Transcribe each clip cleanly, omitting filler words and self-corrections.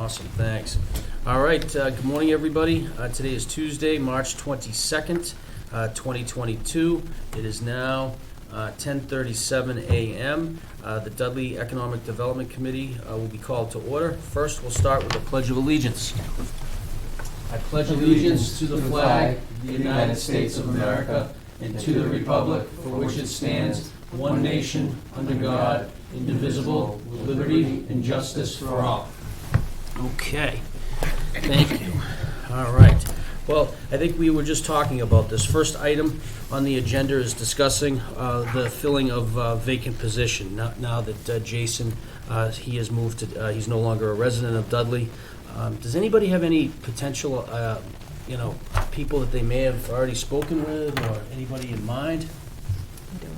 Awesome, thanks. All right, good morning, everybody. Today is Tuesday, March 22nd, 2022. It is now 10:37 a.m. The Dudley Economic Development Committee will be called to order. First, we'll start with the Pledge of Allegiance. I pledge allegiance to the flag of the United States of America and to the republic for which it stands, one nation, under God, indivisible, with liberty and justice for all. Okay, thank you. All right. Well, I think we were just talking about this. First item on the agenda is discussing the filling of vacant position. Now that Jason, he has moved to, he's no longer a resident of Dudley. Does anybody have any potential, people that they may have already spoken with, or anybody in mind? I don't.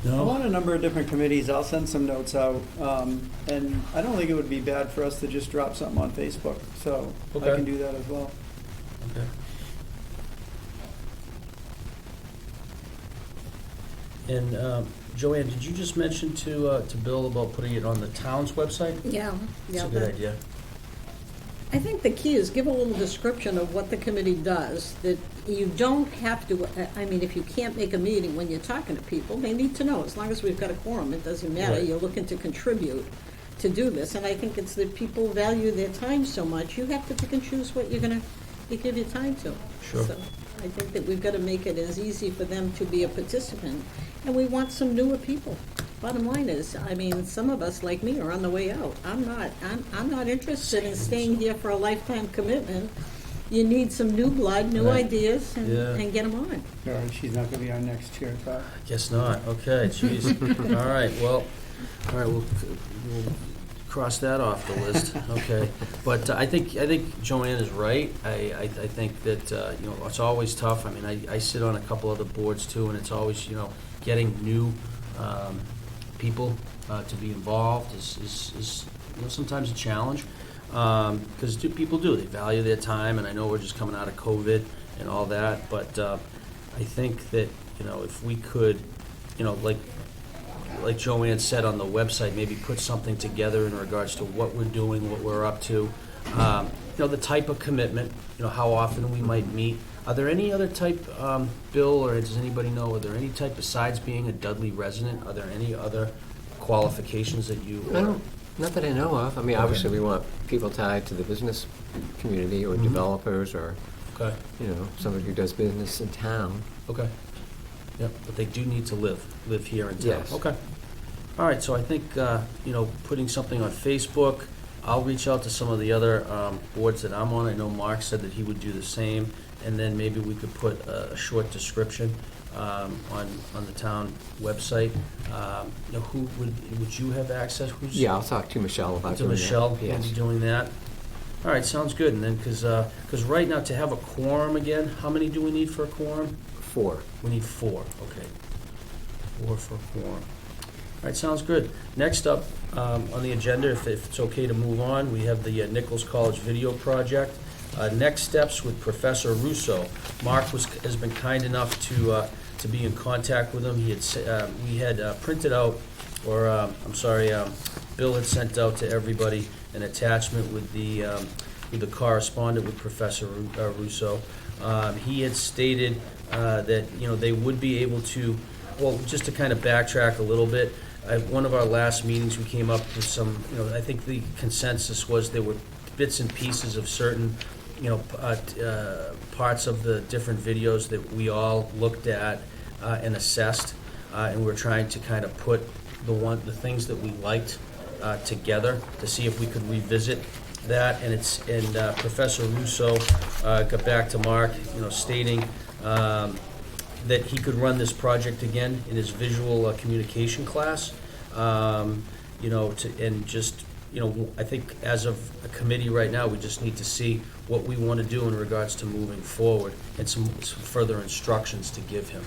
No? I'm on a number of different committees. I'll send some notes out. And I don't think it would be bad for us to just drop something on Facebook. So Okay. I can do that as well. Okay. And Joanne, did you just mention to Bill about putting it on the town's website? Yeah. That's a good idea. I think the key is give a little description of what the committee does, that you don't have to, if you can't make a meeting when you're talking to people, they need to know. As long as we've got a quorum, it doesn't matter. Right. You're looking to contribute to do this. And I think it's that people value their time so much, you have to pick and choose what you give your time to. Sure. So I think that we've got to make it as easy for them to be a participant. And we want some newer people. Bottom line is, some of us, like me, are on the way out. I'm not interested in staying here for a lifetime commitment. You need some new blood, new Right. ideas, and, Yeah. and get them on. All right, she's not going to be our next chair, Todd. Guess not. Okay, jeez. All right, we'll cross that off the list. Okay, but I think Joanne is right. I think that it's always tough. I sit on a couple other boards too, and it's always getting new people to be involved is sometimes a challenge, because people do, they value their time, and I know we're just coming out of COVID and all that, but I think that if we could, like Joanne said on the website, maybe put something together in regards to what we're doing, what we're up to, the type of commitment, how often we might meet. Are there any other type, Bill, or does anybody know, are there any type, besides being a Dudley resident, are there any other qualifications that you? Not that I know of. Obviously we want people tied to the business community or developers or, Okay, somebody who does business in town. okay. Yep, but they do need to live here in town. Yes. Okay. All right, so I think, putting something on Facebook, I'll reach out to some of the other boards that I'm on. I know Mark said that he would do the same, and then maybe we could put a short description on the town website. Who would you have access? Yeah, I'll talk to Michelle about To doing Michelle, that. Yes. maybe doing that. All right, sounds good. And then, because right now, to have a quorum again, how many do we need for a quorum? 4. We need 4, okay. 4 for a quorum. All right, sounds good. Next up on the agenda, if it's okay to move on, we have the Nichols College video project. Next steps with Professor Russo. Mark has been kind enough to be in contact with him. We had printed out, or Bill had sent out to everybody an attachment with the correspondent with Professor Russo. He had stated that they would be able to. Well, just to kind of backtrack a little bit, at one of our last meetings, we came up with some. I think the consensus was there were bits and pieces of certain parts of the different videos that we all looked at and assessed, and we're trying to kind of put the things that we liked together to see if we could revisit that. And Professor Russo got back to Mark, stating that he could run this project again in his visual communication class, I think as of a committee right now, we just need to see what we want to do in regards to moving forward and some further instructions to give him.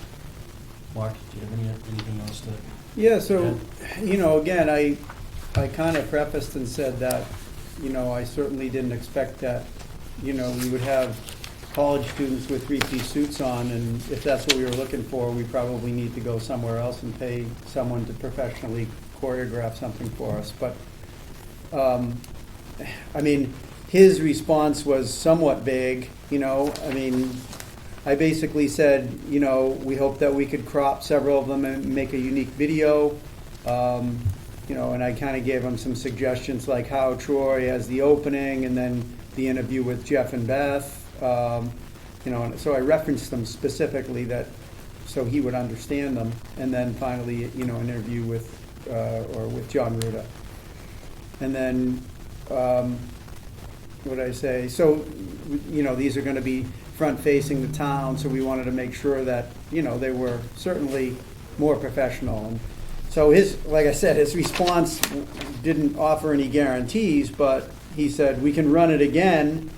Mark, do you have anything else to? Yeah, so, again, I kind of prefaced and said that, I certainly didn't expect that, we would have college students with three-piece suits on, and if that's what we were looking for, we probably need to go somewhere else and pay someone to professionally choreograph something for us. But I mean, his response was somewhat vague, you know, I mean, I basically said, you know, we hope that we could crop several of them and make a unique video. You know, and I kind of gave him some suggestions like how Troy has the opening and then the interview with Jeff and Beth. You know, and so I referenced them specifically that, so he would understand them. And then finally, you know, an interview with John Ruda. And then, what did I say? So, you know, these are going to be front-facing the town, so we wanted to make sure that, you know, they were certainly more professional. And so like I said, his response didn't offer any guarantees, but he said, we can run it again.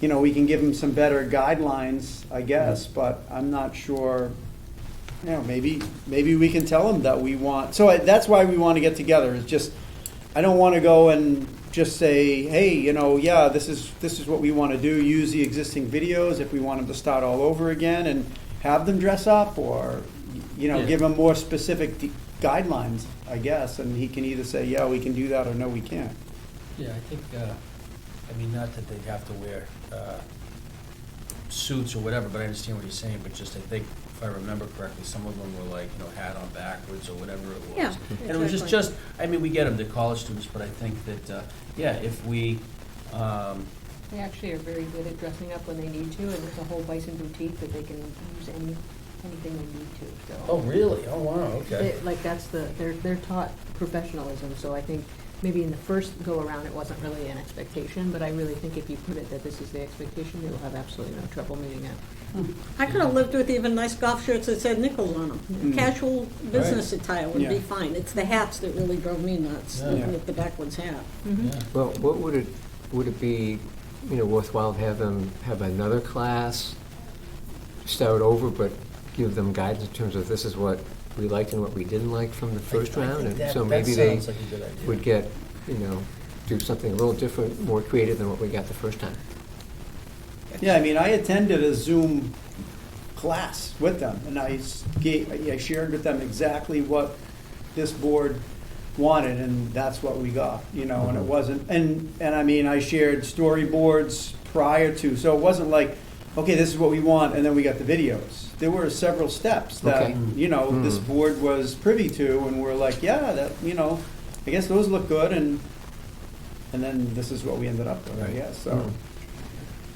You know, we can give him some better guidelines, I guess, but I'm not sure, you know, maybe we can tell him that we want, so that's why we want to get together, is just, I don't want to go and just say, hey, you know, yeah, this is what we want to do, use the existing videos if we want them to start all over again and have them dress up, or, you know, Yeah. give them more specific guidelines, I guess, and he can either say, yeah, we can do that, or no, we can't. Yeah, I think, I mean, not that they'd have to wear suits or whatever, but I understand what you're saying, but just, I think, if I remember correctly, some of them were like, you know, hat on backwards or whatever it was. Yeah, And it was exactly. just, I mean, we get them, they're college students, but I think that, yeah, if we, They actually are very good at dressing up when they need to, and it's a whole Bison boutique that they can use anything they need to, so. oh, really? Oh, wow, okay. Like, that's they're taught professionalism, so I think maybe in the first go-around, it wasn't really an expectation, but I really think if you put it that this is the expectation, you'll have absolutely no trouble meeting it. I could have lived with even nice golf shirts that said Nichols on them. Mm. Casual business attire would be Yeah. fine. It's the hats that really drove me nuts, Yeah. looking at the backwards hat. Mhm. Yeah. Well, what would it be, you know, worthwhile to have them have another class, start over, but give them guidance in terms of this is what we liked and what we didn't like from the first I round? think And that- so that maybe they sounds like a good idea. would get, you know, do something a little different, more creative than what we got the first time. Yeah, I mean, I attended a Zoom class with them, and I shared with them exactly what this board wanted, and that's what we got, you know, and it wasn't, and I mean, I shared storyboards prior to, so it wasn't like, okay, this is what we want, and then we got the videos. There were several steps that, Okay. you know, this board was privy to, and we're like, yeah, that, you know, I guess those look good, and then this is what we ended up with, I Right. guess, so. Mm.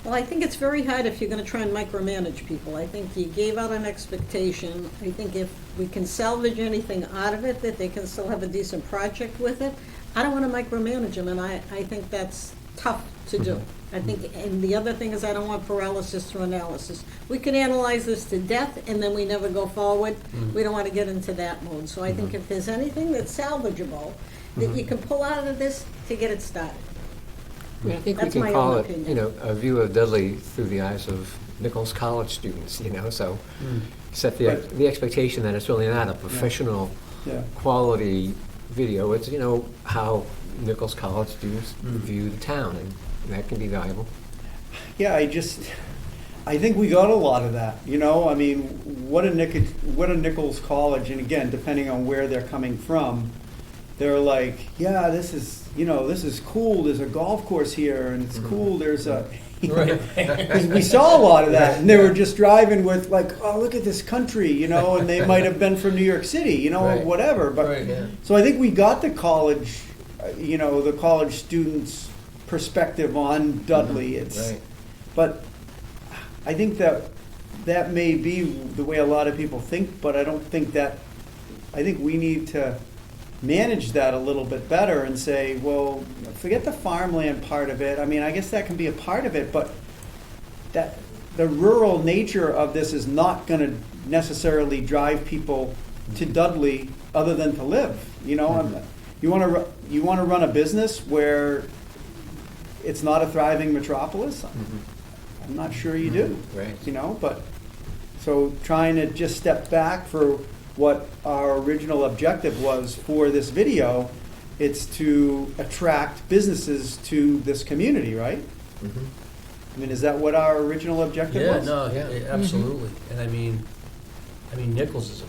Well, I think it's very hard if you're gonna try and micromanage people. I think you gave out an expectation. I think if we can salvage anything out of it, that they can still have a decent project with it. I don't wanna micromanage them, and I think that's tough to do. I think, and the other thing is I don't want paralysis through analysis. We could analyze this to death, and then we never go forward. We don't wanna get into that mode. So I think if there's anything that's salvageable, that you can pull out of this to get it started. I mean, I think we That's can my call own it, opinion. you know, a view of Dudley through the eyes of Nichols College students, you know, so set the expectation that it's really not a professional Yeah. quality video. It's, you know, how Nichols College students view the town, and that can be valuable. Yeah, I think we got a lot of that, you know, I mean, what a Nichols College, and again, depending on where they're coming from, they're like, yeah, this is, you know, this is cool, there's a golf course here, and it's cool, there's a, Right. because we saw a lot of that, and they were just driving with like, oh, look at this country, you know, and they might have been from New York City, you know, or Right. whatever, but, Right, yeah. so I think we got the college, you know, the college students' perspective on Dudley, it's, Right. but I think that may be the way a lot of people think, but I don't think that, I think we need to manage that a little bit better and say, well, forget the farmland part of it. I mean, I guess that can be a part of it, but that the rural nature of this is not going to necessarily drive people to Dudley other than to live. You know, you want to run a business where it's not a thriving metropolis. I'm not sure you do. Right. You know, but so trying to just step back for what our original objective was for this video, it's to attract businesses to this community, right? I mean, is that what our original objective Yeah, was? no, Yeah. absolutely. And I mean Nichols is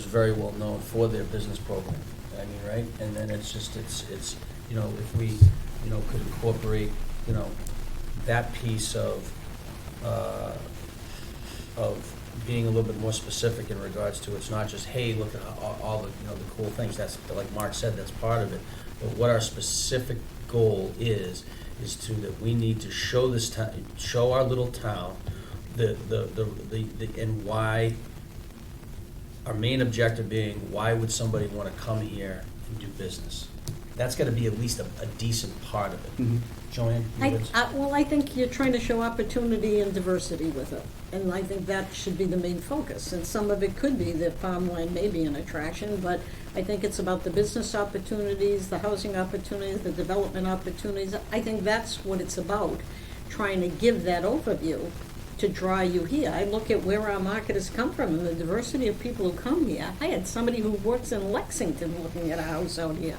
very well known for their business program. I mean, right? And then it's just, it's if we, could incorporate, that piece of being a little bit more specific in regards to, it's not just, hey, look at all the, the cool things, that's, like Mark said, that's part of it. But what our specific goal is that we need to show this town, show our little town, and why, our main objective being, why would somebody want to come here and do business? That's got to be at least a decent part of it. Mhm. Joanne? you would- Well, I think you're trying to show opportunity and diversity with it, and I think that should be the main focus. And some of it could be that farmland may be an attraction, but I think it's about the business opportunities, the housing opportunities, the development opportunities. I think that's what it's about, trying to give that overview to draw you here. I look at where our market has come from and the diversity of people who come here. I had somebody who works in Lexington looking at a house out here.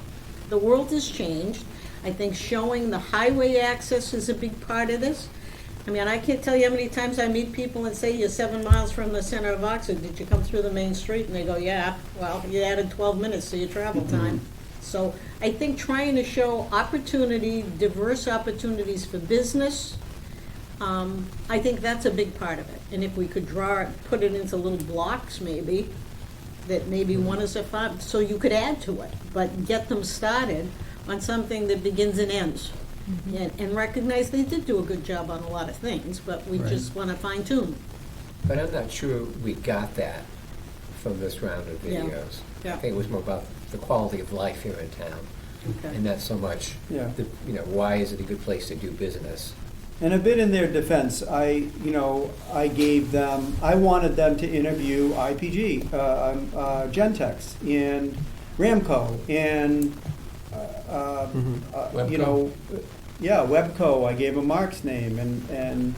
The world has changed. I think showing the highway access is a big part of this. I mean, I can't tell you how many times I meet people and say, you're 7 miles from the center of Oxford, did you come through the main street? And they go, yeah, well, you added 12 minutes to your travel time. So I think trying to show opportunity, diverse opportunities for business, I think that's a big part of it. And if we could put it into little blocks maybe, that maybe one is a five, so you could add to it, but get them started on something that begins and ends. And recognize they did do a good job on a lot of things, but we Right. just want to fine tune. But I'm not sure we got that from this round of Yeah. videos. Yeah. I think it was more about the quality of life here in town, Okay. and not so much, Yeah. why is it a good place to do business? And a bit in their defense, I wanted them to interview IPG, Gentex, and Ramco, and, Webco. Webco, I gave them Mark's name, and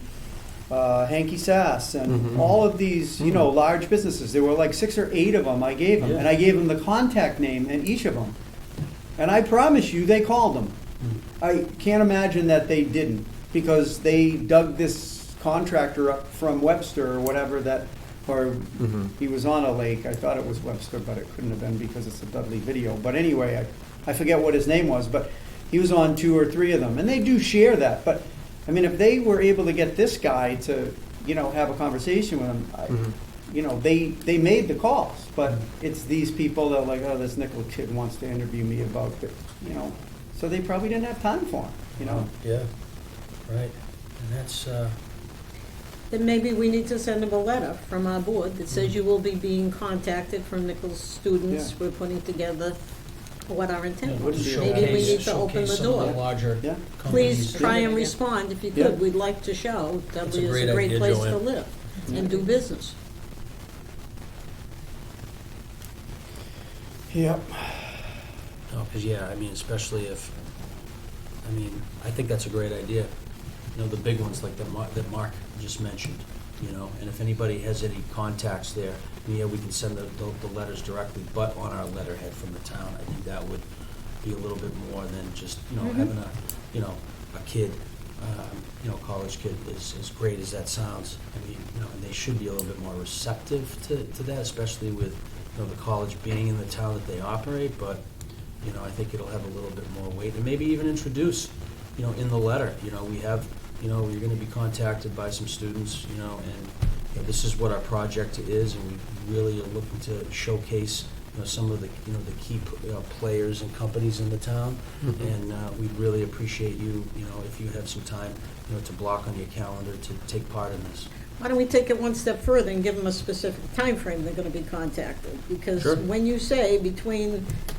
Hanky Sass, and all of these, large businesses. There were like 6 or 8 of them I gave them, and I gave them the contact name and each of them. And I promise you, they called them. I can't imagine that they didn't, because they dug this contractor up from Webster or whatever he was on a lake. I thought it was Webster, but it couldn't have been because it's a Dudley video. But anyway, I forget what his name was, but he was on 2 or 3 of them. And they do share that. But, I mean, if they were able to get this guy to, have a conversation with him, they made the calls. But it's these people that are like, oh, this Nichols kid wants to interview me about it, So they probably didn't have time for him, Yeah, right. And that's, Then maybe we need to send them a letter from our board that says you will be being contacted from Nichols students. Yeah. We're putting together what our intent Yeah, was. showcase- Maybe we need to open the showcase some of the door. larger Yeah. companies. Please try and Yeah. respond if you Yeah. could. We'd like to show That's a Dudley is great a great idea, place to Joanne. live and do business. Yep. No, because, especially if, I think that's a great idea. The big ones like that Mark just mentioned, and if anybody has any contacts there, we can send the letters directly, but on our letterhead from the town. I think that would be a little bit more than just, having a kid, college kid, as great as that sounds. And they should be a little bit more receptive to that, especially with, the college being in the town that they operate, but, I think it'll have a little bit more weight, and maybe even introduce, in the letter, we have, you're gonna be contacted by some students, and this is what our project is, and we really are looking to showcase, some of the, the key players and companies in the town, and we'd really appreciate you, if you have some time, to block on your calendar to take part in this. Why don't we take it one step further and give them a specific time frame they're gonna be contacted? Because Sure. when you say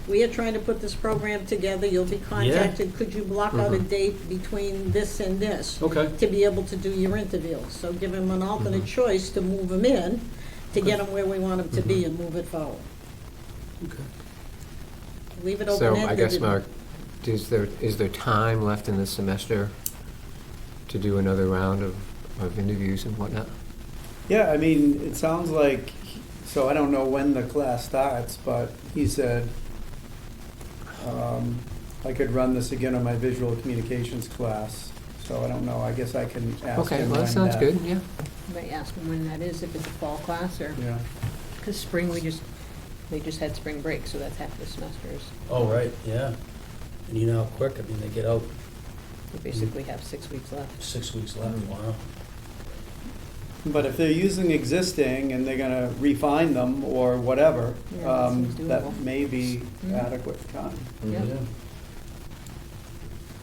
we are trying to put this program together, you'll be contacted, could you block out a date between this and this? Okay. To be able to do your interview. So give them an alternate choice to move them in, to get them where we want them to be and move it forward. Okay. Leave it So open-ended. I guess, and- Mark, is there time left in this semester to do another round of interviews and whatnot? Yeah, it sounds like, so I don't know when the class starts, but he said I could run this again on my visual communications class. So I don't know, I guess I can ask Okay, him well, that when sounds good, yeah. You might ask them when that is, if it's a fall class or, Yeah, because spring, they just had spring break, so that's half the semester is. Oh, right, yeah. And you know how quick, I mean, they get out We basically have 6 weeks left. 6 weeks left, wow. But if they're using existing and they're gonna refine them or whatever, Yeah, that seems doable. that may be Mhm. adequate time. Yeah.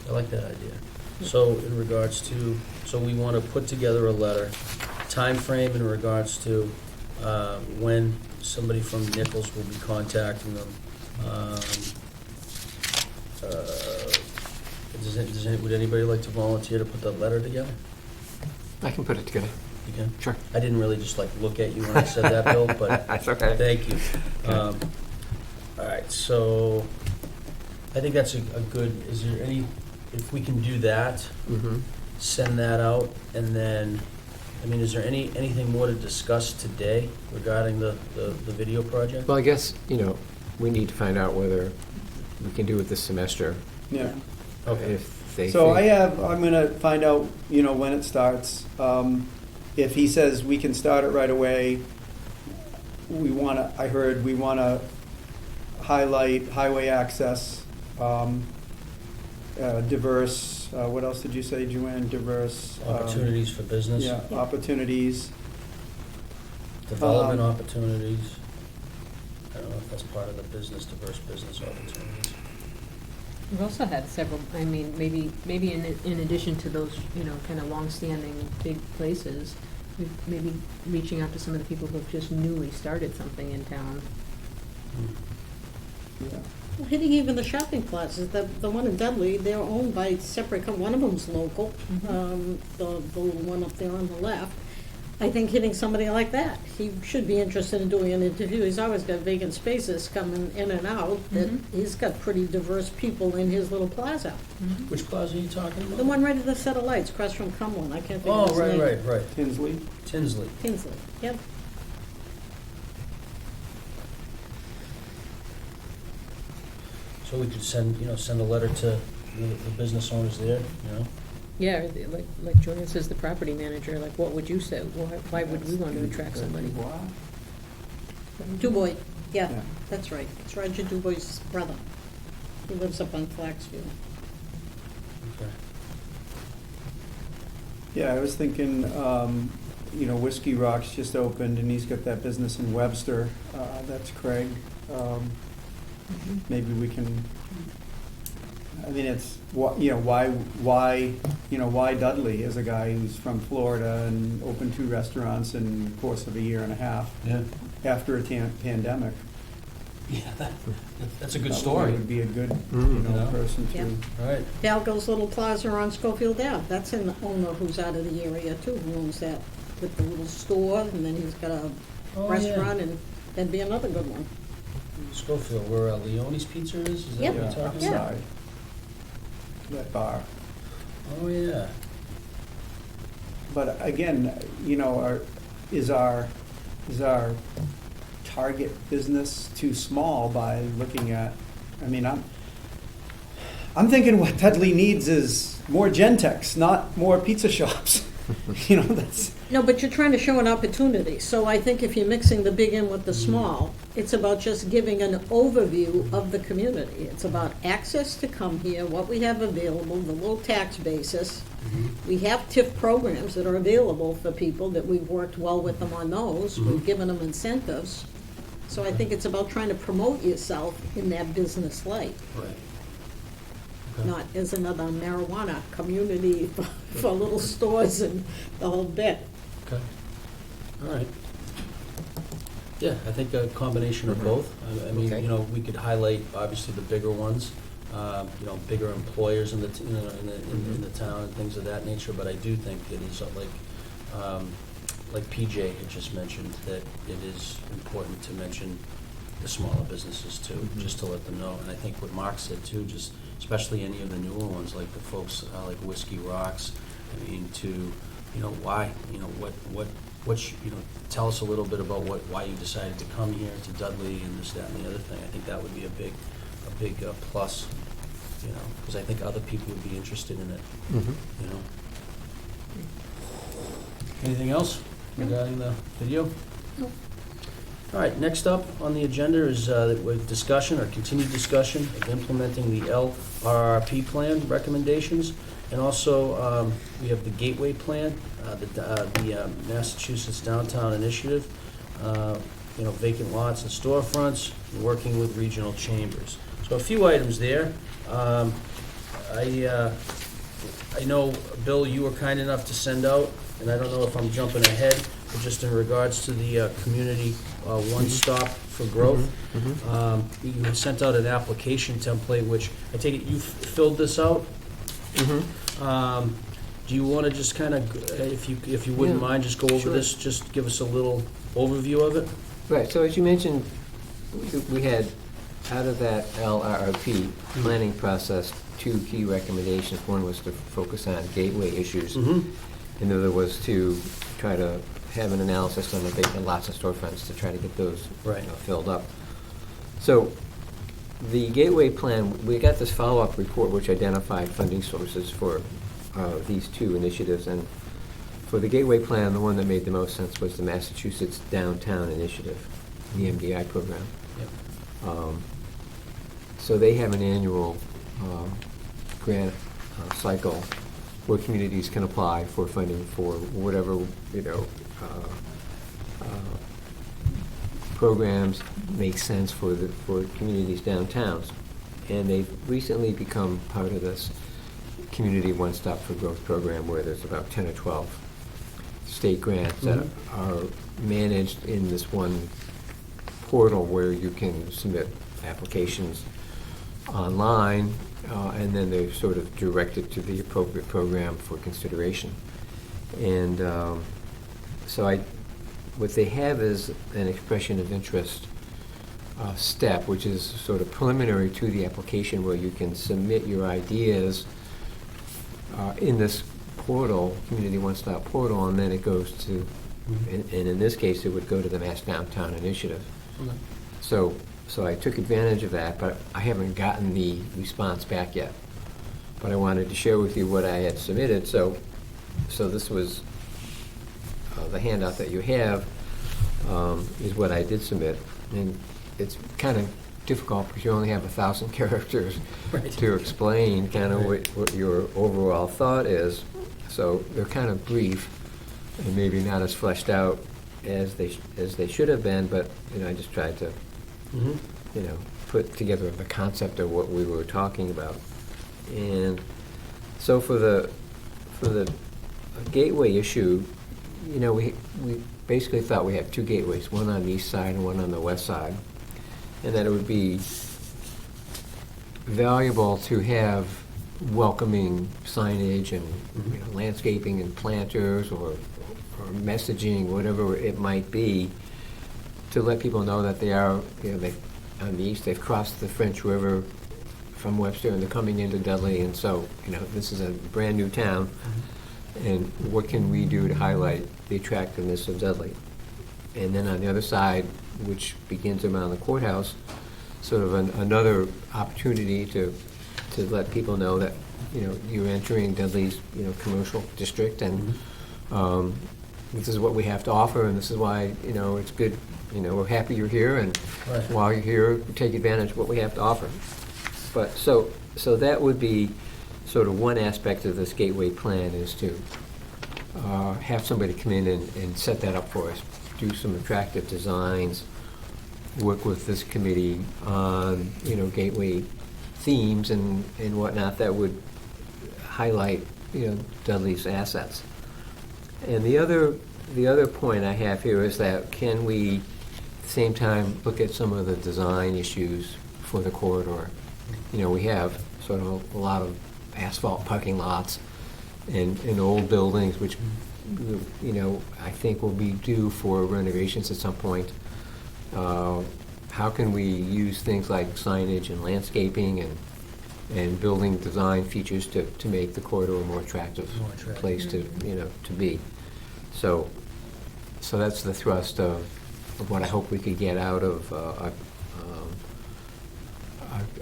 I like that idea. So in regards to, so we want to put together a letter, time frame in regards to when somebody from Nichols will be contacting them. Would anybody like to volunteer to put that letter together? I can put it together. You can? Sure. I didn't really just like look at you when I said that, Bill, but That's okay. thank you. All right, so I think that's a good, is there any, if we can do that, Mm-hmm. send that out, and then, I mean, is there anything more to discuss today regarding the video project? Well, I guess, we need to find out whether we can do it this semester. Yeah. Okay. If they So think- I'm gonna find out, when it starts. If he says we can start it right away, we wanna highlight highway access, diverse, what else did you say, Joanne? Diverse. Opportunities for business, Yeah, opportunities. development opportunities. I don't know if that's part of the business, diverse business opportunities. We've also had several, I mean, maybe in addition to those, kind of long-standing big places, maybe reaching out to some of the people who have just newly started something in town. Yeah. Well, hitting even the shopping plazas, the one in Dudley, they're owned by separate, one of them's local, the little one up there on the left. I think hitting somebody like that, he should be interested in doing an interview. He's always got vacant spaces coming in and out, that he's got pretty diverse people in his little plaza. Which plaza are you talking about? The one right at the set of lights, across from Cumberland, I can't think of Oh, his name. right. Tinsley? Tinsley. Tinsley, yep. So we could send a letter to the business owners there, Yeah, like Joanne says, the property manager, like, what would you say? Why would we want to attract somebody? Dubois, yeah, Yeah. that's right. It's Roger Dubois' brother. He lives up on Flaxview. Okay. Yeah, I was thinking, Whiskey Rock's just opened, and he's got that business in Webster. That's Craig. Maybe we can, I mean, it's, why Dudley is a guy who's from Florida and opened 2 restaurants in the course of a year and a half Yeah. after a pandemic. Yeah, that's a good That story. would be a good, Yeah. person Yeah. to. All right. Dalgo's Little Plaza on Schofield Ave, that's an owner who's out of the area too, who owns that with the little store, and then he's got a Oh, restaurant, and that'd be another good one. Schofield, where Leone's Pizza is that Yep. what you're Yeah, talking Yeah. about? outside. That bar. Oh, yeah. But again, is our target business too small by looking at, I'm thinking what Dudley needs is more Gentex, not more pizza shops. That's, No, but you're trying to show an opportunity, so I think if you're mixing the big in with the small, it's about just giving an overview of the community. It's about access to come here, what we have available, the low tax basis. We have TIF programs that are available for people, that we've worked well with them on those. We've given them incentives. So I think it's about trying to promote yourself in that business light, Right. Okay. not as another marijuana community for little stores and the whole bit. Okay. All right. Yeah, I think a combination of both. I mean, Okay. we could highlight, obviously, the bigger ones, bigger employers in the town and things of that nature, but I do think it is like PJ had just mentioned, that it is important to mention the smaller businesses too, just to let them know. And I think what Mark said too, just especially any of the newer ones, like the folks like Whiskey Rocks, I mean, to, why, tell us a little bit about why you decided to come here to Dudley and this, that, and the other thing. I think that would be a big plus, because I think other people would be interested in it, Anything else regarding the video? No. All right, next up on the agenda is discussion or continued discussion of implementing the LRRP plan recommendations. And also, we have the Gateway Plan, the Massachusetts Downtown Initiative, vacant lots and storefronts, working with regional chambers. So a few items there. I know, Bill, you were kind enough to send out, and I don't know if I'm jumping ahead, but just in regards to the community one-stop for growth. You had sent out an application template, which I take it you filled this out? Do you want to just kind of, if you wouldn't Yeah, mind, just go over sure. this, just give us a little overview of it? Right, so as you mentioned, we had, out of that LRRP planning process, two key recommendations. One was to focus on gateway issues, and the other was to try to have an analysis on the vacant lots and storefronts to try to get those Right. filled up. So the gateway plan, we got this follow-up report which identified funding sources for these two initiatives. And for the gateway plan, the one that made the most sense was the Massachusetts Downtown Initiative, the MDI program. Yep. So they have an annual grant cycle where communities can apply for funding for whatever, programs make sense for communities downtowns. And they've recently become part of this Community One Stop for Growth program, where there's about 10 or 12 state grants that are managed in this one portal where you can submit applications online, and then they're sort of directed to the appropriate program for consideration. And what they have is an expression of interest step, which is sort of preliminary to the application, where you can submit your ideas in this portal, Community One Stop portal, and then it goes to, and in this case, it would go to the Mass Downtown Initiative. Okay. So I took advantage of that, but I haven't gotten the response back yet. But I wanted to share with you what I had submitted. So this was the handout that you have is what I did submit, and it's kind of difficult because you only have 1,000 characters Right. to explain kind of Right. what your overall thought is. So they're kind of brief and maybe not as fleshed out as they should have been, but I just tried to put together the concept of what we were talking about. And so for the gateway issue, we basically thought we had two gateways, one on the east side and one on the west side, and that it would be valuable to have welcoming signage and landscaping and planters or messaging, whatever it might be, to let people know that they are, on the east, they've crossed the French River from Webster and they're coming into Dudley, and so, this is a brand-new town, and what can we do to highlight the attractiveness of Dudley? And then on the other side, which begins around the courthouse, sort of another opportunity to let people know that, you're entering Dudley's, commercial district, and this is what we have to offer, and this is why, it's good, we're happy you're here, and Right. while you're here, take advantage of what we have to offer. But so that would be sort of one aspect of this gateway plan, is to have somebody come in and set that up for us, do some attractive designs, work with this committee on, gateway themes and whatnot that would highlight, Dudley's assets. And the other point I have here is that can we, at the same time, look at some of the design issues for the corridor? We have sort of a lot of asphalt parking lots and old buildings, which, I think will be due for renovations at some point. How can we use things like signage and landscaping and building design features to make the corridor a more attractive place to be? So that's the thrust of what I hope we could get out of a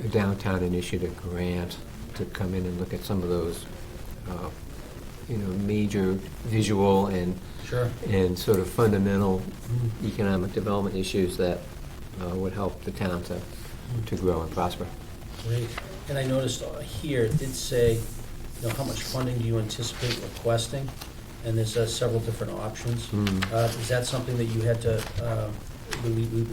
downtown initiative grant, to come in and look at some of those major visual Sure. and sort of fundamental Mm. economic development issues that would help the town to grow and prosper. Great. And I noticed here, it did say, how much funding do you anticipate requesting? And there's several different options. Is that something that you had to, we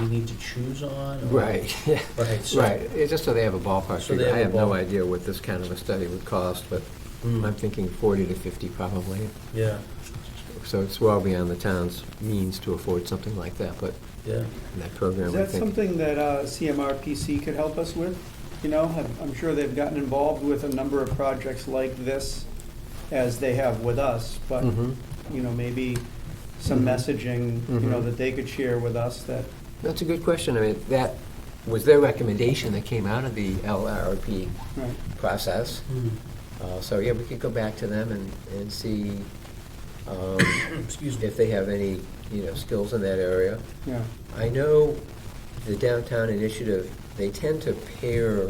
need to choose on? or- Right, yeah. Right, so. Right, it's just so they have a ballpark So they figure. I have a have no ball- idea what this kind of a study would cost, but Mm. I'm thinking 40 to 50 probably. Yeah, So it's well beyond the town's means to afford something like that, but yeah. in that program, Is I that think. something that CMRPC could help us with? I'm sure they've gotten involved with a number of projects like this as they have with us, but, Mhm. maybe some Mhm. messaging, Mhm. that they could share with us that, That's a good question. I mean, that was their recommendation that came out of the LRP right, process. Mm. So, yeah, we could go back to them and see Excuse me. if they have any, skills in that area. yeah. I know the downtown initiative, they tend to pair,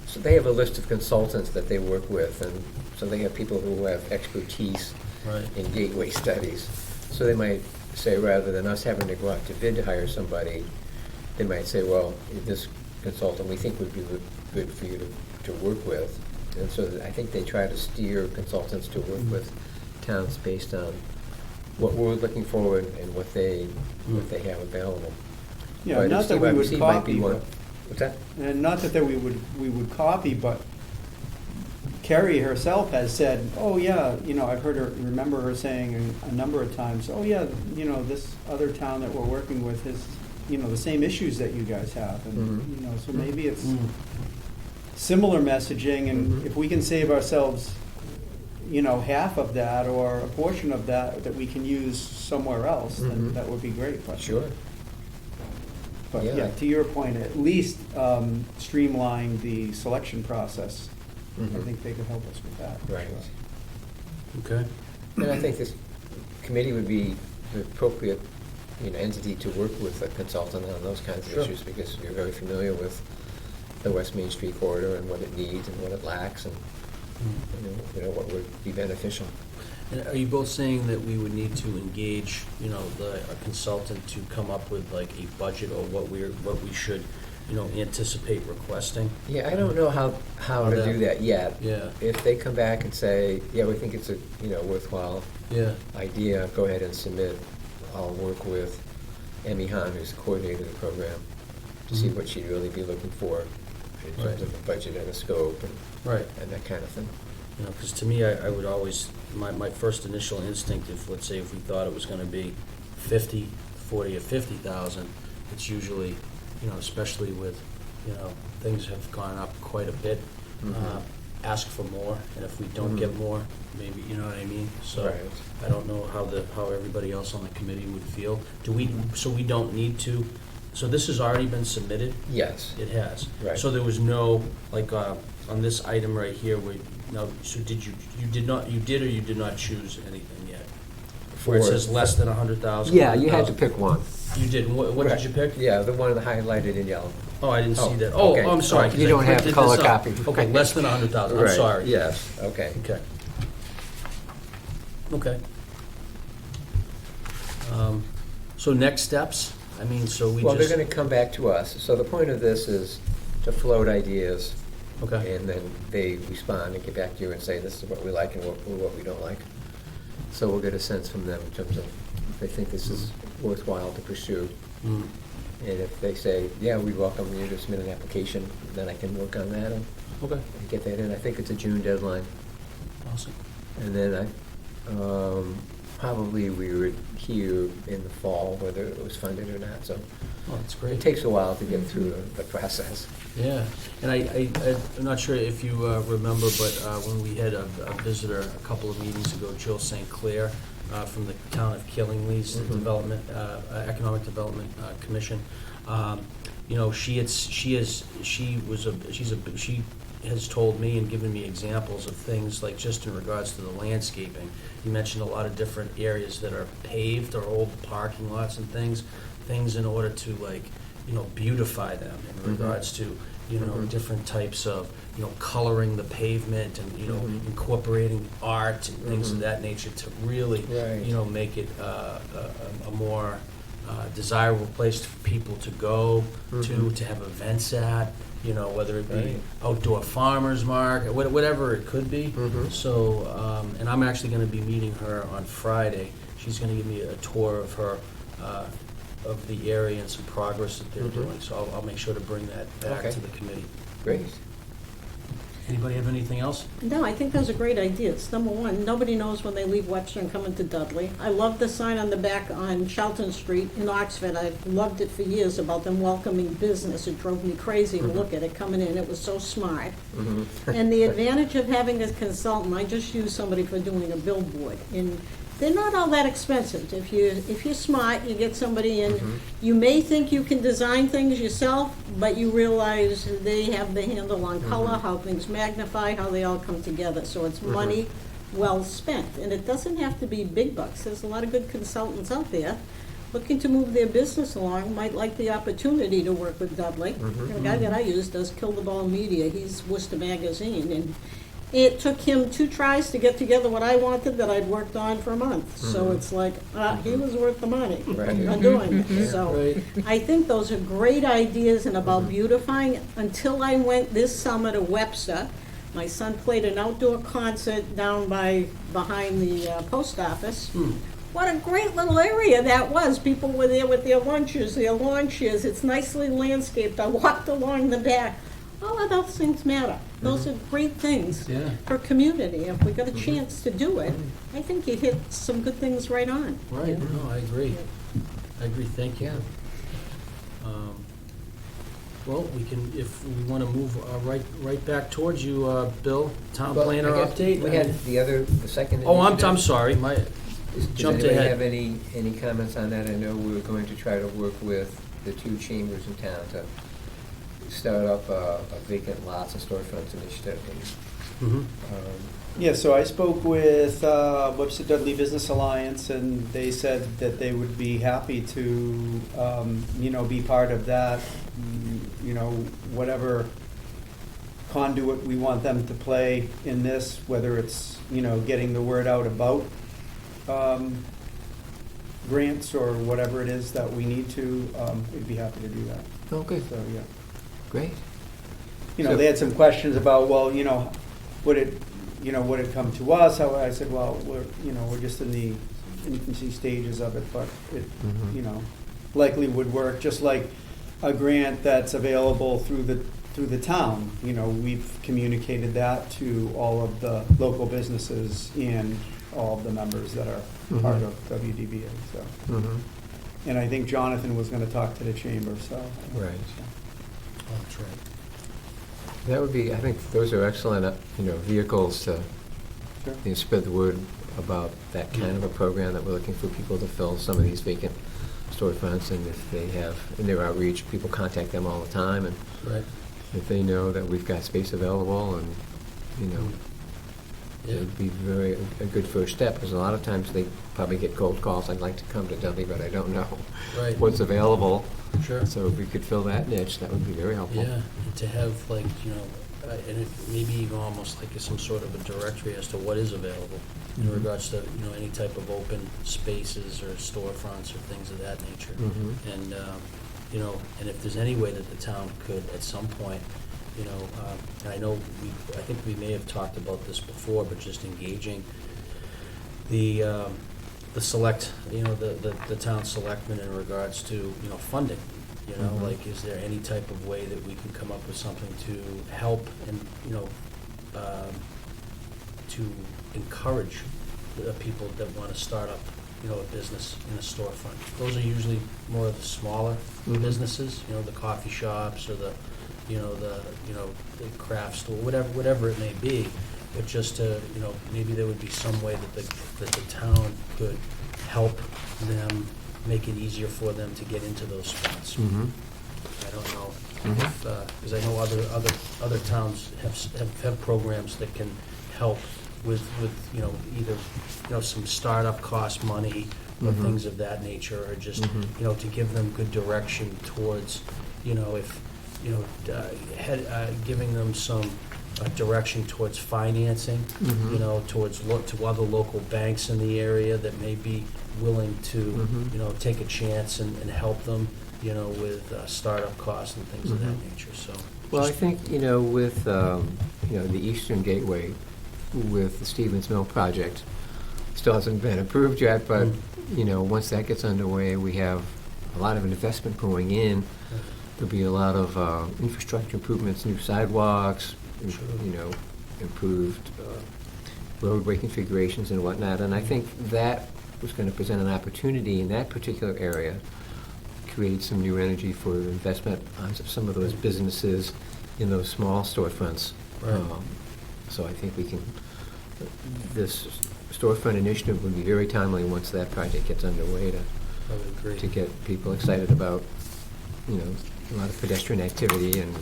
so they have a list of consultants that they work with, and so they have people who have expertise Right. in gateway studies. So they might say, rather than us having to go out to bid to hire somebody, they might say, well, this consultant we think would be good for you to work with. And so I think they try to steer consultants to work with towns based on what we're looking for and what they have available. Yeah, But not that we would CYBC might be copy, one- but, What's that? and not that we would copy, but Carrie herself has said, oh, yeah, I've remember her saying a number of times, oh, yeah, this other town that we're working with has, the same issues that you guys have. And, Mhm. so maybe it's Mm. similar messaging, and Mhm. if we can save ourselves, half of that or a portion of that we can use somewhere else, then Mhm. that would be great. But, Sure. But, Yeah. yeah, to your point, at least streamline the selection process. I Mhm. think they could help us with that. Right. Okay. And I think this committee would be the appropriate, entity to work with a consultant on those kinds of Sure. issues, because you're very familiar with the West Main Street corridor and what it needs and what it lacks, and, what would be beneficial. And are you both saying that we would need to engage, a consultant to come up with like a budget or what we should, anticipate requesting? Yeah, I don't know how Or to that- do that yet. Yeah. If they come back and say, yeah, we think it's a, worthwhile Yeah. idea, go ahead and submit. I'll work with Emmy Hahn, who's the coordinator of the program, to see Mhm. what she'd really be looking for in terms Right. of a budget and a scope Right. and that kind of thing. Because to me, I would always, my first initial instinct, let's say if we thought it was gonna be 50, 40, or 50,000, it's usually, especially with, things have gone up quite a bit, Mhm. ask for more, and if we don't get Mhm. more, maybe, you know what I mean? So, Right. I don't know how everybody else on the committee would feel. So we don't need to, so this has already been submitted? Yes. It has. Right. So there was no, like, on this item right here, so you did or you did not choose anything yet? Where it For- says less than 100,000? Yeah, you had to pick one. You did, and what did you pick? Yeah, the one highlighted in yellow. Oh, I didn't see Oh, that. Oh, okay. I'm sorry. Oh, 'cause you I don't have printed color this up. copy. Okay, less than 100,000, I'm Right, sorry. Yes, okay. Okay. Okay. So next steps, Well, they're gonna come back to us. So the point of this is to float ideas, Okay, and then they respond and get back to you and say, this is what we like and what we don't like. So we'll get a sense from them in terms of if they think this is worthwhile to pursue. Mm. And if they say, yeah, we welcome you to submit an application, then I can work on that and Okay, get that in. I think it's a June deadline. awesome. And then probably we would hear in the fall whether it was funded or not. So Oh, that's it great. takes a while to get through the process. Yeah, and I'm not sure if you remember, but when we had a visitor a couple of meetings ago, Jill St. Clair, from the town of Killingly's Mhm. Development, Economic Development Commission, she has told me and given me examples of things like just in regards to the landscaping. You mentioned a lot of different areas that are paved or old parking lots and things in order to like beautify them in regards to, different types of, coloring the pavement and, incorporating art and things of that nature to really, Right. make it a more desirable place for people to go to have events at, whether it be Right. outdoor farmers market, whatever it could be. So, and I'm actually gonna be meeting her on Friday. She's gonna give me a tour of her, of the area and some progress that they're doing. So I'll make sure to bring that back Okay. to the committee. Great. Anybody have anything else? No, I think those are great ideas. Number one, nobody knows when they leave Webster and come into Dudley. I love the sign on the back on Charlton Street in Oxford. I've loved it for years about them welcoming business. It drove me crazy to look at it coming in. It was so smart. And the advantage of having a consultant, I just used somebody for doing a billboard. And they're not all that expensive. If you're smart, you get somebody in. You may think you can design things yourself, but you realize they have the handle on color, how things magnify, how they all come together. So it's money well spent. And it doesn't have to be big bucks. There's a lot of good consultants out there looking to move their business along, might like the opportunity to work with Dudley. The guy that I use does Kill the Ball Media. He's Worcester Magazine. And it took him 2 tries to get together what I wanted that I'd worked on for a month. So it's like, he was worth the money Right. on doing it. So Right. I think those are great ideas and about beautifying. Until I went this summer to Webster, my son played an outdoor concert down behind the post office. What a great little area that was. People were there with their lunches, their lawn chairs. It's nicely landscaped. I walked along the back. All of those things matter. Those are great things Yeah. for community. If we got a chance to do it, I think you hit some good things right on. Right, no, I agree. Thank you. Yeah. Well, we can, if we want to move right back towards you, Bill, town Well, planner I guess update. We had the second. Oh, I'm initiative. sorry, Does jumped anybody ahead. have any comments on that? I know we were going to try to work with the 2 chambers in town to start up a vacant lots and storefronts initiative. Mhm. Yeah, so I spoke with Webster Dudley Business Alliance, and they said that they would be happy to, be part of that. Whatever conduit we want them to play in this, whether it's, getting the word out about grants or whatever it is that we need to, we'd be happy to do that. Oh, good. So, yeah. Great. They had some questions about, well, would it come to us? How, I said, well, we're just in the infancy stages of it, but it, likely would work, just like a grant that's available through the town. We've communicated that to all of the local businesses and all of the members that are part of WDBA, so. And I think Jonathan was gonna talk to the chamber, so. Right. Oh, that's right. That would be, I think those are excellent, vehicles to Sure. spread the word about that kind of a program, that we're looking for people to fill some of these vacant storefronts. And if they have, in their outreach, people contact them all the time. And Right. if they know that we've got space available, and, Yeah. it would be a good first step, because a lot of times they probably get cold calls. I'd like to come to Dudley, but I don't know Right. what's available. Sure. So if we could fill that niche, that would be very helpful. Yeah, and to have and it maybe even almost like some sort of a directory as to what is available in regards to, any type of open spaces or storefronts or things of that nature. And, and if there's any way that the town could, at some point, and I know I think we may have talked about this before, but just engaging the select, the town selectmen in regards to, funding. Like, is there any type of way that we can come up with something to help and, to encourage the people that want to start up, a business in a storefront? Those are usually more of the smaller businesses, the coffee shops or the craft store, whatever it may be. But just to, maybe there would be some way that the town could help them, make it easier for them to get into those spots. I don't know if, because I know other towns have programs that can help with either, some startup cost money or Mhm. things of that nature, or just, Mhm. to give them good direction towards, if, giving them some direction towards financing, Mhm. towards to other local banks in the area that may be willing to, Mhm. take a chance and help them, with startup costs and things of that Mhm. nature, so. Well, I just- think, with, the Eastern Gateway, with the Stevens Mill project, still hasn't been approved yet, but, once that gets underway, we have a lot of investment going in. There'll be a lot of infrastructure improvements, new sidewalks, Sure. Improved roadway configurations and whatnot. And I think that was going to present an opportunity in that particular area, create some new energy for investment on some of those businesses in those small storefronts. Right. So I think this storefront initiative would be very timely once that project gets underway I would agree. to get people excited about, a lot of pedestrian activity and,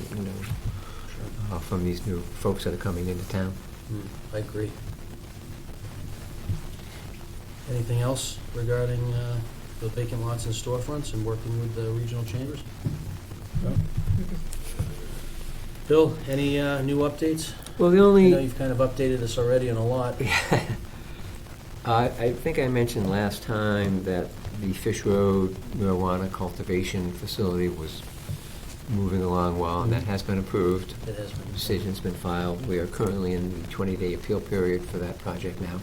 Sure. from these new folks that are coming into town. I agree. Anything else regarding the vacant lots and storefronts and working with the regional chambers? No? Bill, any new updates? Well, the I only... know you've kind of updated us already on a lot. I think I mentioned last time that the Fish Road marijuana cultivation facility was moving along well, and that has been approved. It has been. Decision's been filed. We are currently in the 20-day appeal period for that project now.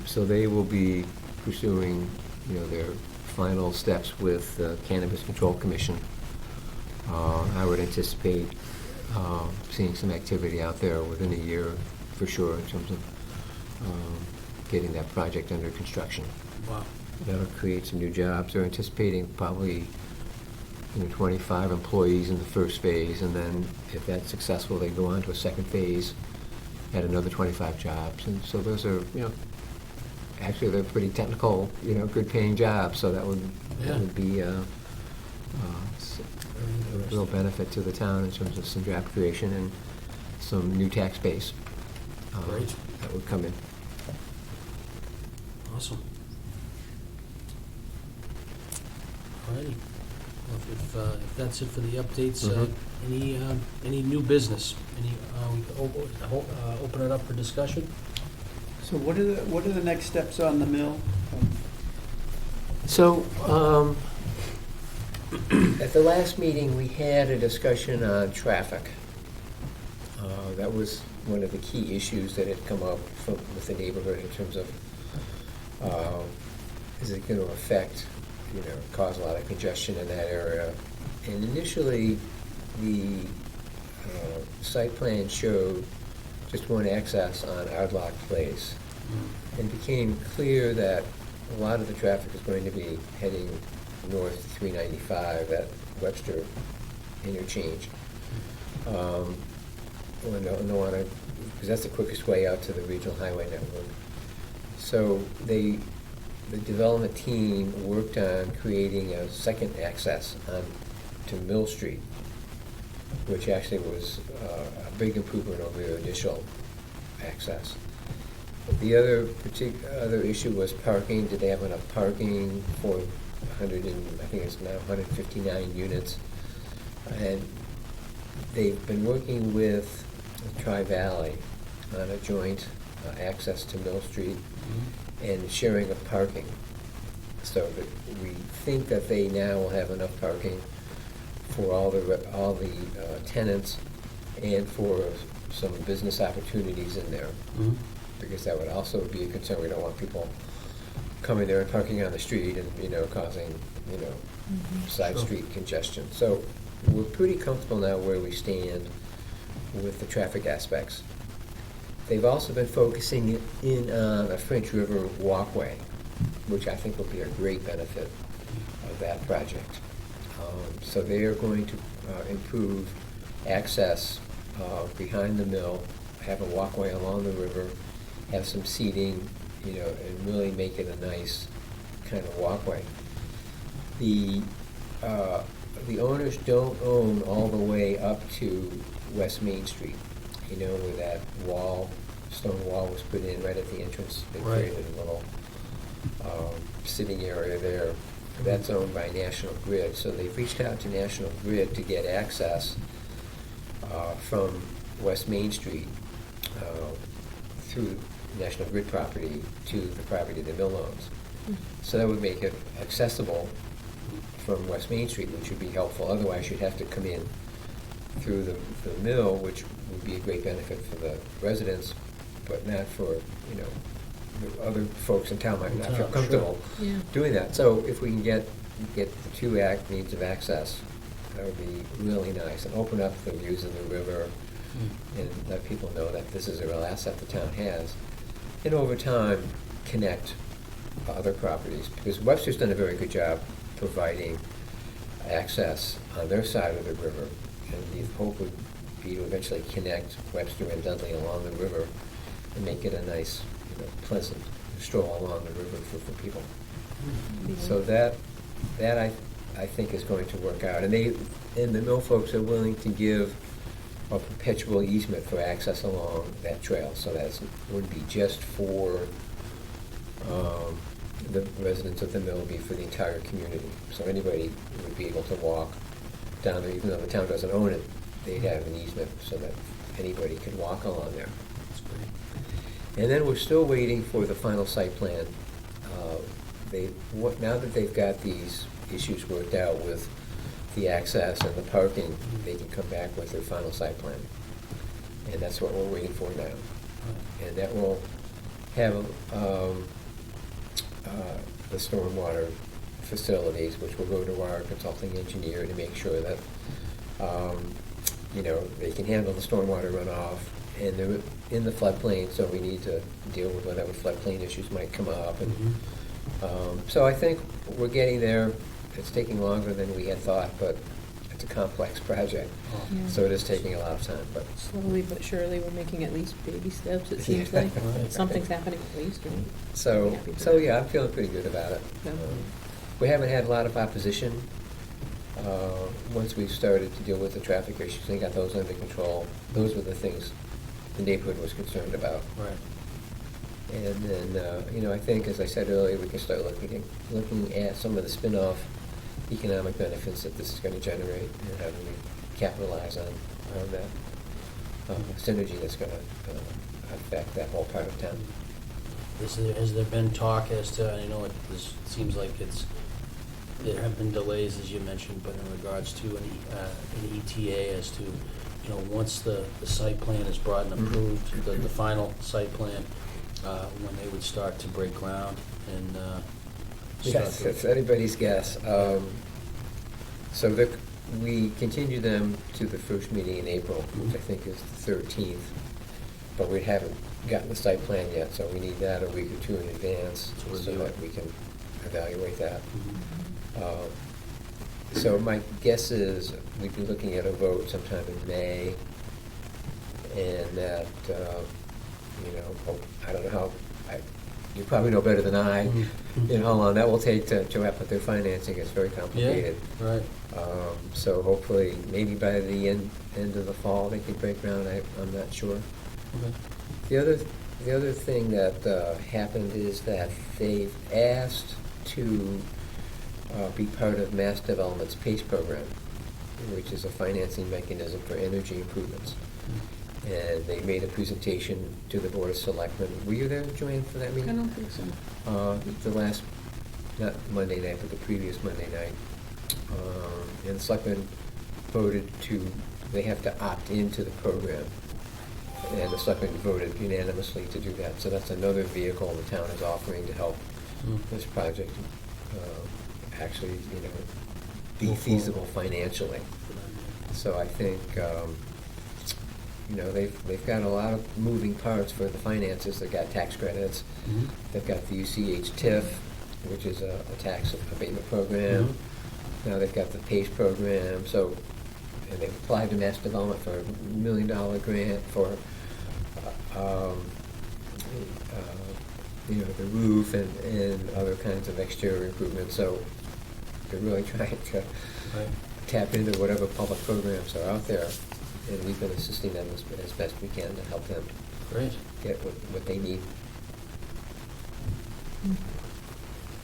So they will be pursuing, their final steps with the Cannabis Control Commission. I would anticipate seeing some activity out there within a year for sure in terms of getting that project under construction. Wow. That'll create some new jobs. They're anticipating probably 25 employees in the first phase, and then if that's successful, they go on to a second phase, add another 25 jobs. And so those are, actually they're pretty technical, good paying jobs, so that would be a real benefit to the town in terms of some job creation and some new tax base Great. that would come in. Awesome. All righty. Well, if that's it for the updates, any new business? We can open it up for discussion? So what are the next steps on the mill? So, at the last meeting, we had a discussion on traffic. That was one of the key issues that had come up with the neighborhood in terms of, is it going to affect, cause a lot of congestion in that area? And initially, the site plan showed just one access on Ardlock Place. And it became clear that a lot of the traffic is going to be heading north to 395 at Webster interchange. Because that's the quickest way out to the regional highway network. So the development team worked on creating a second access on to Mill Street, which actually was a big improvement over the initial access. The other issue was parking. Did they have enough parking for 100 and I think it's now 159 units? And they've been working with Tri-Valley on a joint access to Mill Street and sharing of parking. So that we think that they now will have enough parking for all the tenants and for some business opportunities in there. Because that would also be a concern. We don't want people coming there and parking on the street and, causing, side Sure. street congestion. So we're pretty comfortable now where we stand with the traffic aspects. They've also been focusing in on a French River walkway, which I think will be a great benefit of that project. So they are going to improve access behind the mill, have a walkway along the river, have some seating, and really make it a nice kind of walkway. The owners don't own all the way up to West Main Street, where that stone wall was put in right at the entrance. They Right. created a little sitting area there. That's owned by National Grid, so they've reached out to National Grid to get access from West Main Street through National Grid property to the property the mill owns. So that would make it accessible from West Main Street, which would be helpful. Otherwise, you'd have to come in through the mill, which would be a great benefit for the residents, but not for, the other folks in town might not feel Sure. comfortable Yeah. doing that. So if we can get the two means of access, that would be really nice, and open up the views of the river, and let people know that this is a real asset the town has. And over time, connect other properties, because Webster's done a very good job providing access on their side of the river. And the hope would be to eventually connect Webster and Dudley along the river and make it a nice, pleasant stroll along the river for people. So that I think is going to work out. And the mill folks are willing to give a perpetual easement for access along that trail, so that it wouldn't be just for the residents of the mill, would be for the entire community. So anybody would be able to walk down there, even though the town doesn't own it, they'd have an easement so that anybody could walk along there. That's great. And then we're still waiting for the final site plan. Now that they've got these issues worked out with the access and the parking, they can come back with their final site plan. And that's what we're waiting for now. And that will have the stormwater facilities, which will go to our consulting engineer to make sure that, they can handle the stormwater runoff. And they're in the floodplain, so we need to deal with whatever floodplain issues might come up. And so I think we're getting there. It's taking longer than we had thought, but it's a complex project, Yeah. so it is taking a lot of time. But Slowly but surely, we're making at least baby steps, it Yeah. seems like. Right. Something's happening at least, right? so, I'm happy for so that. yeah, I'm feeling pretty good about it. Yeah. We haven't had a lot of opposition. Once we started to deal with the traffic issues and got those under control, those were the things the neighborhood was concerned about. Right. And then, I think, as I said earlier, we can start looking at some of the spin-off economic benefits that this is going to generate, and how do we capitalize on that synergy that's going to affect that whole part of town. Has there been talk as to, I know it seems like there have been delays, as you mentioned, but in regards to an ETA as to, once the site plan is brought and approved, the final site plan, when they would start to break ground and start Yes, to- it's anybody's guess. So we continue them to the first meeting in April, which I think is the 13th, but we haven't gotten the site plan yet, so we need that a week or two in advance To so review it. that we can evaluate that. Mhm. So my guess is we'd be looking at a vote sometime in May, and that, I don't know how, you probably know better than I, Mhm. how long that will take to wrap up their financing. It's very complicated. Yeah, right. So hopefully, maybe by the end of the fall, they could break ground. I'm not sure. Okay. The other thing that happened is that they've asked to be part of Mass Development's PACE program, which is a financing mechanism for energy improvements. And they made a presentation to the Board of Selectmen. Were you there, Joanne, for that I meeting? don't think so. The last, not Monday night, but the previous Monday night. And the selectmen voted they have to opt into the program. And the selectmen voted unanimously to do that. So that's another vehicle the town is offering to help this project actually, be Move forward. feasible financially. So I think, they've got a lot of moving parts for the finances. They've got tax credits. Mhm. They've got the UCH TIF, which is a tax abatement program. Mhm. Now they've got the PACE program, and they've applied to Mass Development for a $1 million grant for, the roof and other kinds of exterior improvements. So they're really trying to Right. tap into whatever public programs are out there, and we've been assisting them as best we can to help them Great. get what they need.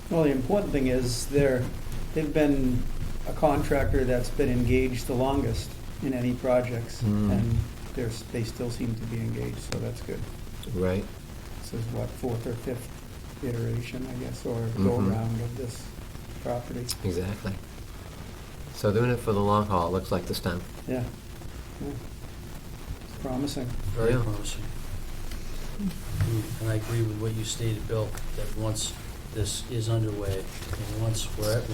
Well, the important thing is they've been a contractor that's been engaged the longest in any projects, and they still seem to be engaged, so that's good. Right. This is what, fourth or fifth iteration, I guess, or go-around of this property. Exactly. So doing it for the long haul, it looks like this time. Yeah. Yeah. It's promising. Very Yeah. promising. And I agree with what you stated, Bill, that once this is underway, and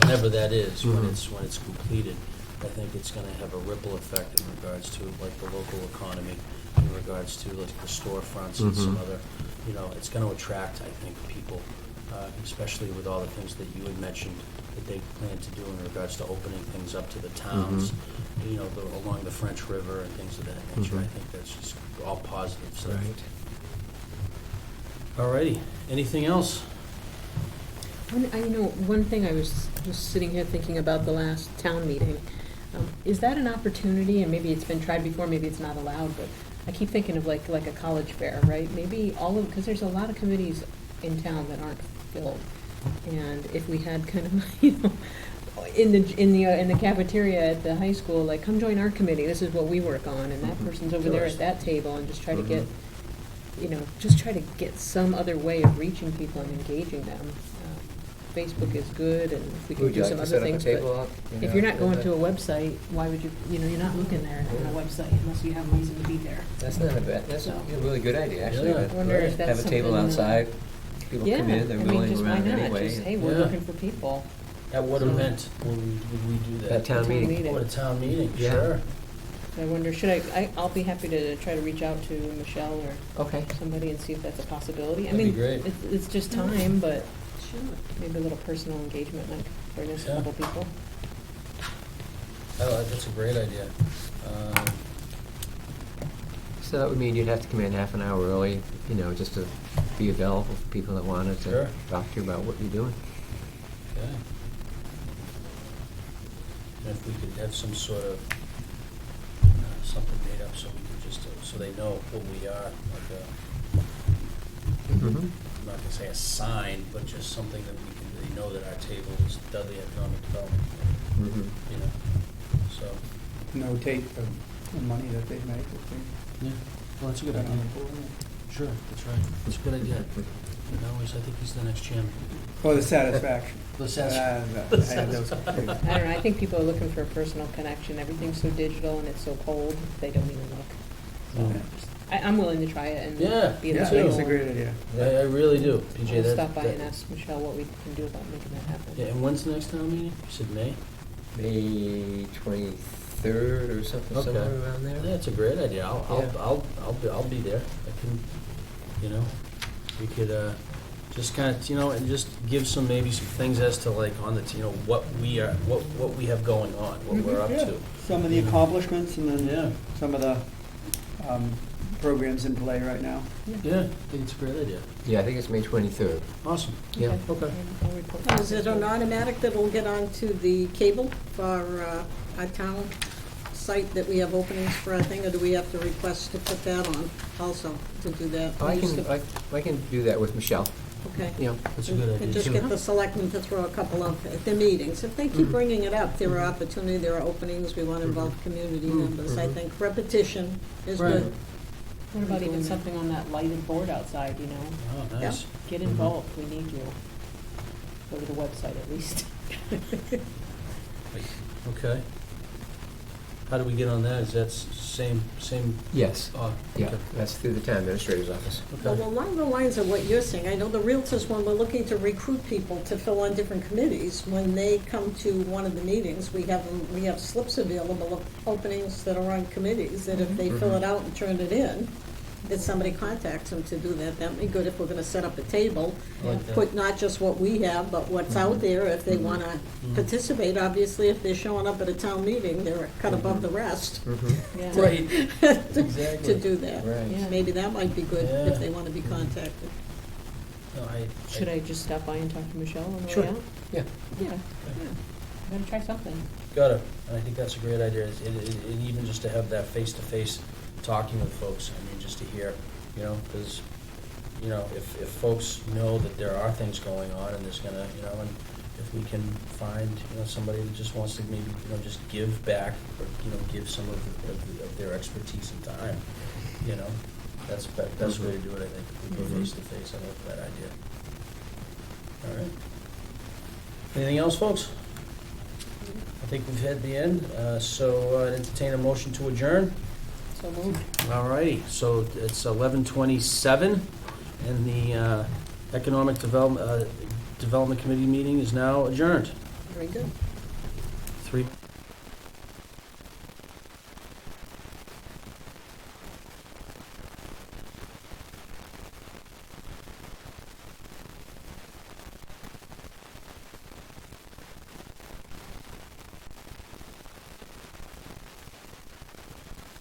whenever that is, when it's completed, I think it's gonna have a ripple effect in regards to like the local economy, in regards to like the storefronts and some other, it's gonna attract, I think, people, especially with all the things that you had mentioned that they plan to do in regards to opening things up to the towns, along the French River and things of that nature. I think that's just all positive stuff. Right. Alrighty, anything else? One thing I was just sitting here thinking about the last town meeting, is that an opportunity, and maybe it's been tried before, maybe it's not allowed, but I keep thinking of like a college fair, right? Maybe because there's a lot of committees in town that aren't filled, and if we had kind of, in the cafeteria at the high school, like, come join our committee, this is what we work on, and that person's over there at that table, and just try to get, just try to get some other way of reaching people and engaging them. Facebook is good, and if we can Would you do like some to other set up a things, table but up? if you're not going to a website, why would you, you're not looking there on a website unless you have a reason to be there. That's not a bad, that's a So- really good idea, actually. Yeah. but I wonder if that's Have a table something, outside, people come in, they're milling just why around not? anyway. Just, hey, we're Yeah. looking for people. At what event would we do that? At town Town meeting. meeting. Oh, at a town meeting, Yeah. sure. I wonder, I'll be happy to try to reach out to Michelle or Okay. somebody and see if that's a possibility. That'd be great. It's just time, but maybe a little personal engagement might bring us a Yeah. couple people. Oh, that's a great idea. So that would mean you'd have to come in half an hour early, just to be available for people that wanted to Sure. talk to you about what you're doing. Okay. And if we could have some sort of, something made up so we could just, so they know who we are, like Mm-hmm. I'm not gonna say a sign, but just something that they know that our table is Dudley Economic Development, Mm-hmm. so. Notate the money that they make, I think. Yeah, well, that's a good Put idea. on the board. Sure, that's right. That's a good idea. I think he's the next chairman. Oh, the satisfaction. The satisfaction. I had those. I don't know, I think people are looking for a personal connection. Everything's so digital and it's so cold, they don't even look. So, I'm willing to try it and Yeah, be Yeah, I the think it's a table. great idea. I really do, PJ. We'll that- stop by that- and ask Michelle what we can do about making that happen. Yeah, and when's the next town meeting? You said May? May 23rd or something, Okay. somewhere around Yeah, there. it's a great idea. Yeah. I'll be there. I can, we could, just kind of, and just give maybe some things as to like on the, what we have going on, what we're up Yeah. to. Some of the accomplishments and Yeah. then some of the programs in play right now. Yeah, I think it's a great idea. Yeah, I think it's May 23rd. Awesome. Yeah. Okay. I'll report Now, back is it to an you. automatic that will get onto the cable for our town site that we have openings for our thing, or do we have to request to put that on also, to do that? I can do that with Michelle. Okay. Yeah. That's a good idea. And just too. get the selectmen to throw a couple of, at the meetings, if they keep bringing it up, there are opportunity, there are openings, we want to involve community members. I think repetition is Right. good. What about even something on that lighted board outside, Oh, nice. Get involved, we need you. Go to the website at least. Okay. How do we get on that? Is that same? Yes. Yeah, Okay. that's through the town administrator's office. Well, Okay. along the lines of what you're saying, I know the realtors, when we're looking to recruit people to fill on different committees, when they come to one of the meetings, we have slips available of openings that are on committees, that if they fill it out and turn it in, that somebody contacts them to do that. That'd be good if we're gonna set up a table, I like that. put not just what we have, but what's out there, if they wanna participate. Obviously, if they're showing up at a town meeting, they're cut above the rest Yeah. Right. to Exactly. do that. Right. Yeah. Maybe that might be good Yeah. if they wanna be contacted. No, Should I just stop by and talk to Michelle on the Sure. way out? Yeah. Yeah, gotta try something. Got it. And I think that's a great idea. And even just to have that face-to-face talking with folks. I mean, just to hear, because you know, if folks know that there are things going on and there's gonna, you know, and if we can find, you know, somebody that just wants to maybe, you know, just give back or, you know, give some of their expertise and time, you know, that's the best way to do it, I think. If we go face to face, I like that idea. All right. Anything else, folks? I think we've hit the end, so I'd entertain a motion to adjourn. So moved. All righty, so it's 11:27, and the Economic Development Committee meeting is now adjourned. Very good. 3.